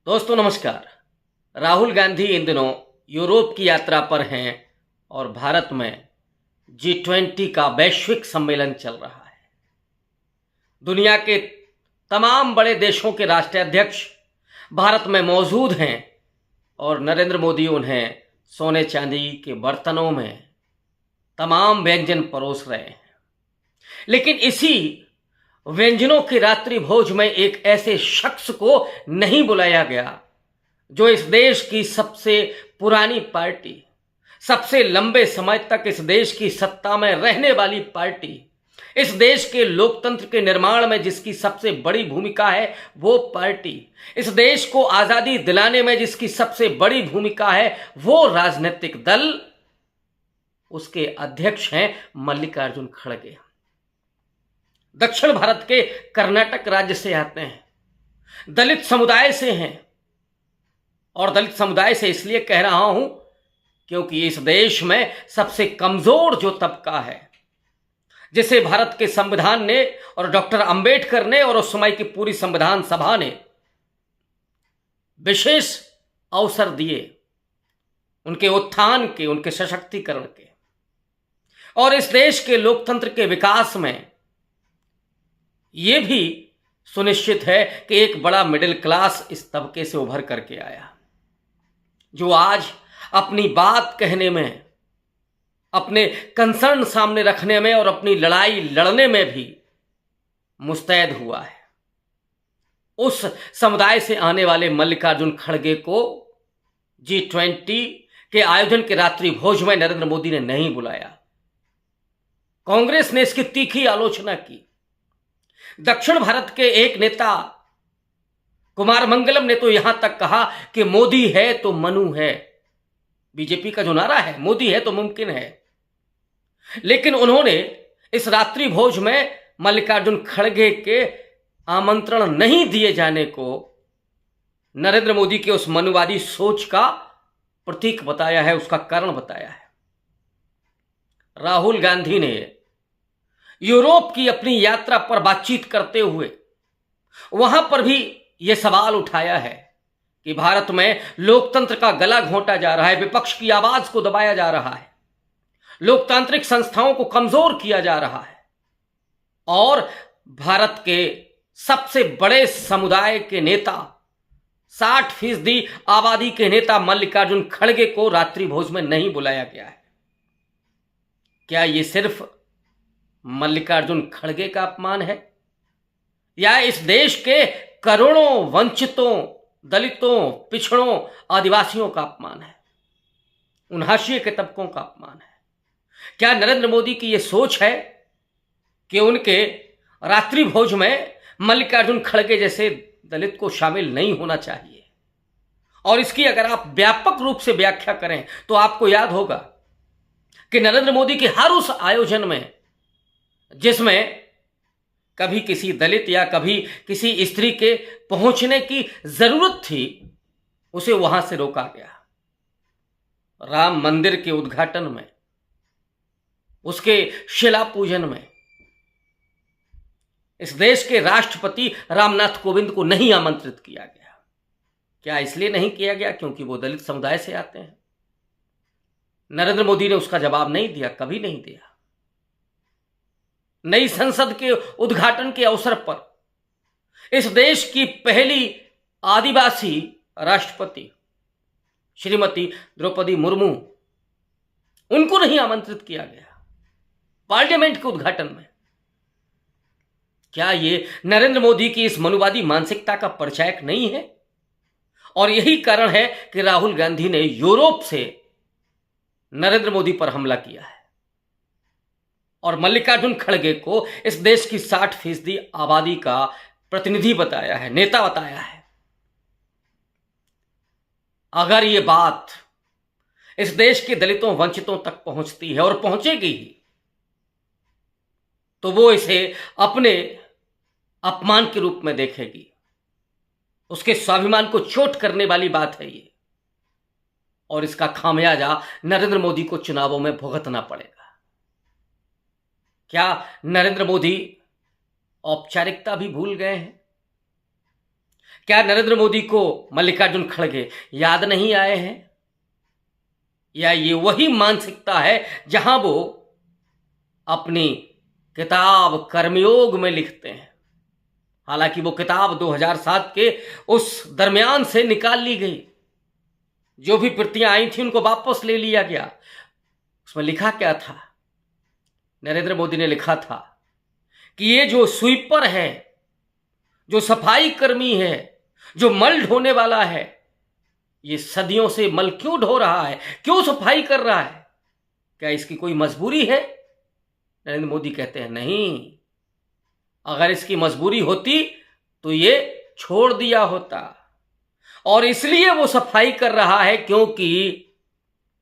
दोस्तों नमस्कार। राहुल गांधी इन दिनों यूरोप की यात्रा पर हैं और भारत में G20 का वैश्विक सम्मेलन चल रहा है। दुनिया के तमाम बड़े देशों के राष्ट्राध्यक्ष भारत में मौजूद हैं और नरेंद्र मोदी उन्हें सोने चांदी के बर्तनों में तमाम व्यंजन परोस रहे हैं। लेकिन इसी व्यंजनों की रात्रि भोज में एक ऐसे शख्स को नहीं बुलाया गया जो इस देश की सबसे पुरानी पार्टी, सबसे लंबे समय तक इस देश की सत्ता में रहने वाली पार्टी, इस देश के लोकतंत्र के निर्माण में जिसकी सबसे बड़ी भूमिका है वो पार्टी, इस देश को आजादी दिलाने में जिसकी सबसे बड़ी भूमिका है वो राजनीतिक दल, उसके अध्यक्ष हैं मल्लिकार्जुन खड़गे। दक्षिण भारत के कर्नाटक राज्य से आते हैं, दलित समुदाय से हैं। और दलित समुदाय से इसलिए कह रहा हूं क्योंकि इस देश में सबसे कमजोर जो तबका है, जिसे भारत के संविधान ने और डॉक्टर अंबेडकर ने और उस समय की पूरी संविधान सभा ने विशेष अवसर दिए उनके उत्थान के, उनके सशक्तिकरण के, और इस देश के लोकतंत्र के विकास में यह भी सुनिश्चित है कि एक बड़ा मिडिल क्लास इस तबके से उभर करके आया, जो आज अपनी बात कहने में, अपने कंसर्न सामने रखने में और अपनी लड़ाई लड़ने में भी मुस्तैद हुआ है। उस समुदाय से आने वाले मल्लिकार्जुन खड़गे को G20 के आयोजन के रात्रि भोज में नरेंद्र मोदी ने नहीं बुलाया। कांग्रेस ने इसकी तीखी आलोचना की। दक्षिण भारत के एक नेता कुमार मंगलम ने तो यहां तक कहा कि मोदी है तो मनु है। बीजेपी का जो नारा है, मोदी है तो मुमकिन है। लेकिन उन्होंने इस रात्रि भोज में मल्लिकार्जुन खड़गे के आमंत्रण नहीं दिए जाने को नरेंद्र मोदी के उस मनुवादी सोच का प्रतीक बताया है, उसका कारण बताया है। राहुल गांधी ने यूरोप की अपनी यात्रा पर बातचीत करते हुए वहां पर भी यह सवाल उठाया है कि भारत में लोकतंत्र का गला घोंटा जा रहा है, विपक्ष की आवाज को दबाया जा रहा है, लोकतांत्रिक संस्थाओं को कमजोर किया जा रहा है और भारत के सबसे बड़े समुदाय के नेता, 60% आबादी के नेता मल्लिकार्जुन खड़गे को रात्रि भोज में नहीं बुलाया गया है। क्या यह सिर्फ मल्लिकार्जुन खड़गे का अपमान है या इस देश के करोड़ों वंचितों, दलितों, पिछड़ों, आदिवासियों का अपमान है, उन हाशिए के तबकों का अपमान है? क्या नरेंद्र मोदी की यह सोच है कि उनके रात्रि भोज में मल्लिकार्जुन खड़गे जैसे दलित को शामिल नहीं होना चाहिए? और इसकी अगर आप व्यापक रूप से व्याख्या करें तो आपको याद होगा कि नरेंद्र मोदी के हर उस आयोजन में जिसमें कभी किसी दलित या कभी किसी स्त्री के पहुंचने की जरूरत थी, उसे वहां से रोका गया। राम मंदिर के उद्घाटन में, उसके शिला पूजन में इस देश के राष्ट्रपति रामनाथ कोविंद को नहीं आमंत्रित किया गया। क्या इसलिए नहीं किया गया क्योंकि वो दलित समुदाय से आते हैं? नरेंद्र मोदी ने उसका जवाब नहीं दिया, कभी नहीं दिया। नई संसद के उद्घाटन के अवसर पर इस देश की पहली आदिवासी राष्ट्रपति श्रीमती द्रौपदी मुर्मू, उनको नहीं आमंत्रित किया गया पार्लियामेंट के उद्घाटन में। क्या ये नरेंद्र मोदी की इस मनुवादी मानसिकता का परिचायक नहीं है? और यही कारण है कि राहुल गांधी ने यूरोप से नरेंद्र मोदी पर हमला किया है और मल्लिकार्जुन खड़गे को इस देश की 60% आबादी का प्रतिनिधि बताया है, नेता बताया है। अगर ये बात इस देश के दलितों, वंचितों तक पहुंचती है और पहुंचेगी ही, तो वो इसे अपने अपमान के रूप में देखेगी। उसके स्वाभिमान को चोट करने वाली बात है ये, और इसका खामियाजा नरेंद्र मोदी को चुनावों में भुगतना पड़ेगा। क्या नरेंद्र मोदी औपचारिकता भी भूल गए हैं? क्या नरेंद्र मोदी को मल्लिकार्जुन खड़गे याद नहीं आए हैं? या ये वही मानसिकता है जहां वो अपनी किताब कर्मयोग में लिखते हैं? हालांकि वो किताब 2007 के उस दरमियान से निकाल ली गई, जो भी प्रतियां आई थी उनको वापस ले लिया गया। उसमें लिखा क्या था? नरेंद्र मोदी ने लिखा था कि ये जो स्वीपर है, जो सफाई कर्मी है, जो मल ढोने वाला है, ये सदियों से मल क्यों ढो रहा है, क्यों सफाई कर रहा है? क्या इसकी कोई मजबूरी है? नरेंद्र मोदी कहते हैं नहीं, अगर इसकी मजबूरी होती तो ये छोड़ दिया होता। और इसलिए वो सफाई कर रहा है क्योंकि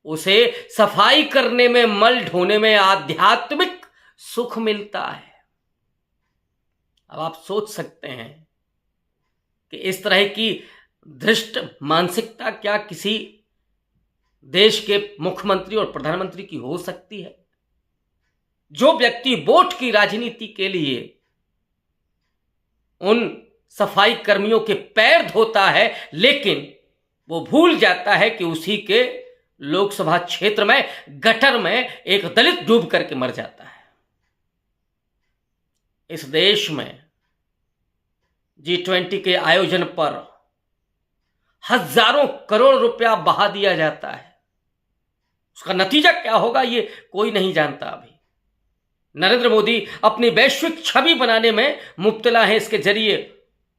उसे सफाई करने में, मल ढोने में आध्यात्मिक सुख मिलता है। अब आप सोच सकते हैं कि इस तरह की धृष्ट मानसिकता क्या किसी देश के मुख्यमंत्री और प्रधानमंत्री की हो सकती है? जो व्यक्ति वोट की राजनीति के लिए उन सफाई कर्मियों के पैर धोता है, लेकिन वो भूल जाता है कि उसी के लोकसभा क्षेत्र में गटर में एक दलित डूब करके मर जाता है। इस देश में G20 के आयोजन पर हजारों करोड़ रुपया बहा दिया जाता है। उसका नतीजा क्या होगा ये कोई नहीं जानता अभी। नरेंद्र मोदी अपनी वैश्विक छवि बनाने में मुब्तला है इसके जरिए,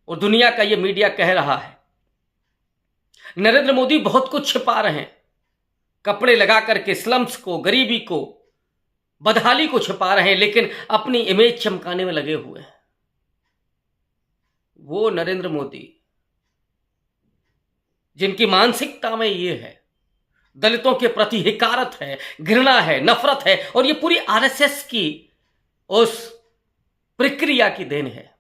और दुनिया का ये मीडिया कह रहा है नरेंद्र मोदी बहुत कुछ छिपा रहे हैं। कपड़े लगा करके स्लम्स को, गरीबी को, बदहाली को छिपा रहे हैं, लेकिन अपनी इमेज चमकाने में लगे हुए हैं। वो नरेंद्र मोदी जिनकी मानसिकता में ये है, दलितों के प्रति हिकारत है, घृणा है, नफरत है, और ये पूरी आरएसएस की उस प्रक्रिया की देन है।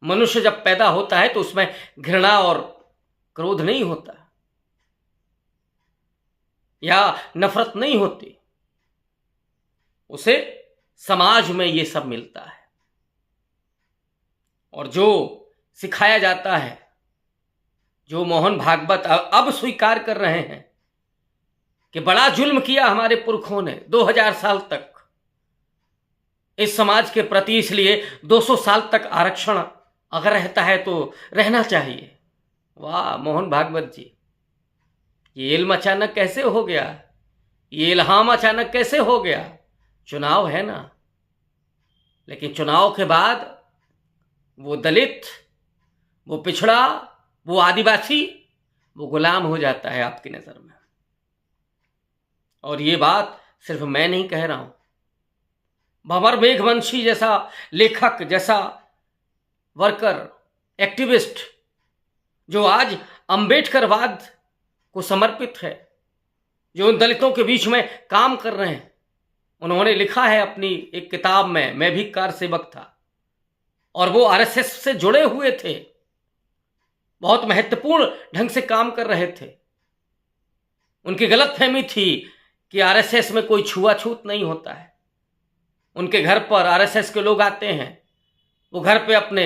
मनुष्य जब पैदा होता है तो उसमें घृणा और क्रोध नहीं होता या नफरत नहीं होती, उसे समाज में ये सब मिलता है। और जो सिखाया जाता है, जो मोहन भागवत अब स्वीकार कर रहे हैं कि बड़ा जुल्म किया हमारे पुरखों ने 2000 साल तक इस समाज के प्रति, इसलिए 200 साल तक आरक्षण अगर रहता है तो रहना चाहिए। वाह मोहन भागवत जी, ये इल्म अचानक कैसे हो गया? ये इल्हाम अचानक कैसे हो गया? चुनाव है ना, लेकिन चुनाव के बाद वो दलित, वो पिछड़ा, वो आदिवासी, वो गुलाम हो जाता है आपकी नजर में। और ये बात सिर्फ मैं नहीं कह रहा हूं, भंवर मेघवंशी जैसा लेखक, जैसा वर्कर, एक्टिविस्ट, जो आज अंबेडकरवाद को समर्पित है, जो उन दलितों के बीच में काम कर रहे हैं, उन्होंने लिखा है अपनी एक किताब में, मैं भी कार सेवक था, और वो आरएसएस से जुड़े हुए थे, बहुत महत्वपूर्ण ढंग से काम कर रहे थे। उनकी गलतफहमी थी कि आरएसएस में कोई छुआछूत नहीं होता है। उनके घर पर आरएसएस के लोग आते हैं, वो घर पे अपने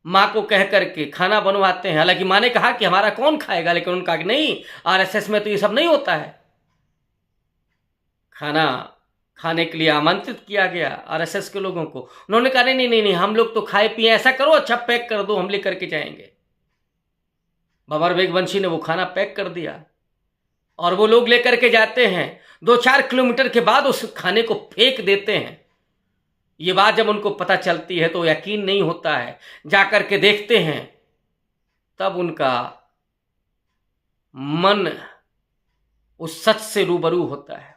माँ को कह करके खाना बनवाते हैं। हालांकि माँ ने कहा कि हमारा कौन खाएगा, लेकिन उनका कि नहीं, आरएसएस में तो ये सब नहीं होता है। खाना खाने के लिए आमंत्रित किया गया आरएसएस के लोगों को, उन्होंने कहा नहीं नहीं नहीं, हम लोग तो खाए पिए, ऐसा करो अच्छा पैक कर दो, हम लेकर के जाएंगे। भंवर मेघवंशी ने वो खाना पैक कर दिया और वो लोग लेकर के जाते हैं। 2-4 किलोमीटर के बाद उस खाने को फेंक देते हैं। ये बात जब उनको पता चलती है तो यकीन नहीं होता है, जाकर के देखते हैं, तब उनका मन उस सच से रूबरू होता है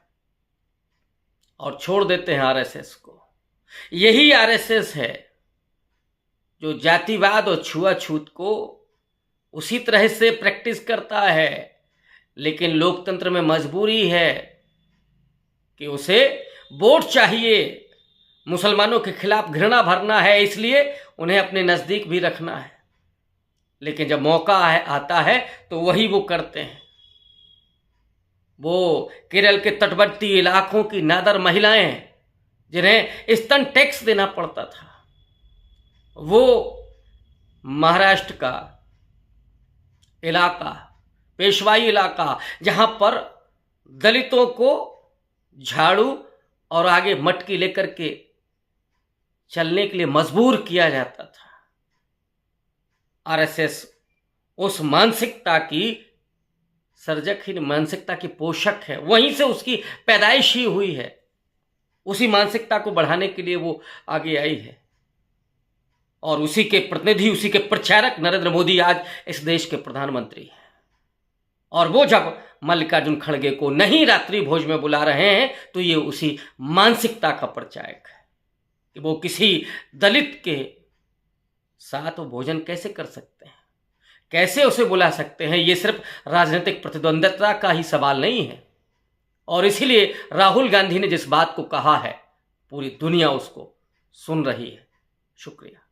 और छोड़ देते हैं आरएसएस को। यही आरएसएस है जो जातिवाद और छुआछूत को उसी तरह से प्रैक्टिस करता है, लेकिन लोकतंत्र में मजबूरी है कि उसे वोट चाहिए, मुसलमानों के खिलाफ घृणा भरना है, इसलिए उन्हें अपने नज़दीक भी रखना है। लेकिन जब मौका आता है तो वही वो करते हैं। वो केरल के तटवर्ती इलाकों की नादर महिलाएं जिन्हें स्तन टैक्स देना पड़ता था, वो महाराष्ट्र का इलाका, पेशवाई इलाका, जहां पर दलितों को झाड़ू और आगे मटकी लेकर के चलने के लिए मजबूर किया जाता था। आरएसएस उस मानसिकता की सर्जक ही, मानसिकता की पोषक है, वहीं से उसकी पैदाइश ही हुई है। उसी मानसिकता को बढ़ाने के लिए वो आगे आई है और उसी के प्रतिनिधि, उसी के प्रचारक नरेंद्र मोदी आज इस देश के प्रधानमंत्री हैं। और वो जब मल्लिकार्जुन खड़गे को नहीं रात्रि भोज में बुला रहे हैं तो ये उसी मानसिकता का प्रचारक है कि वो किसी दलित के साथ वो भोजन कैसे कर सकते हैं, कैसे उसे बुला सकते हैं। ये सिर्फ राजनीतिक प्रतिद्वंद्विता का ही सवाल नहीं है। और इसीलिए राहुल गांधी ने जिस बात को कहा है, पूरी दुनिया उसको सुन रही है। शुक्रिया।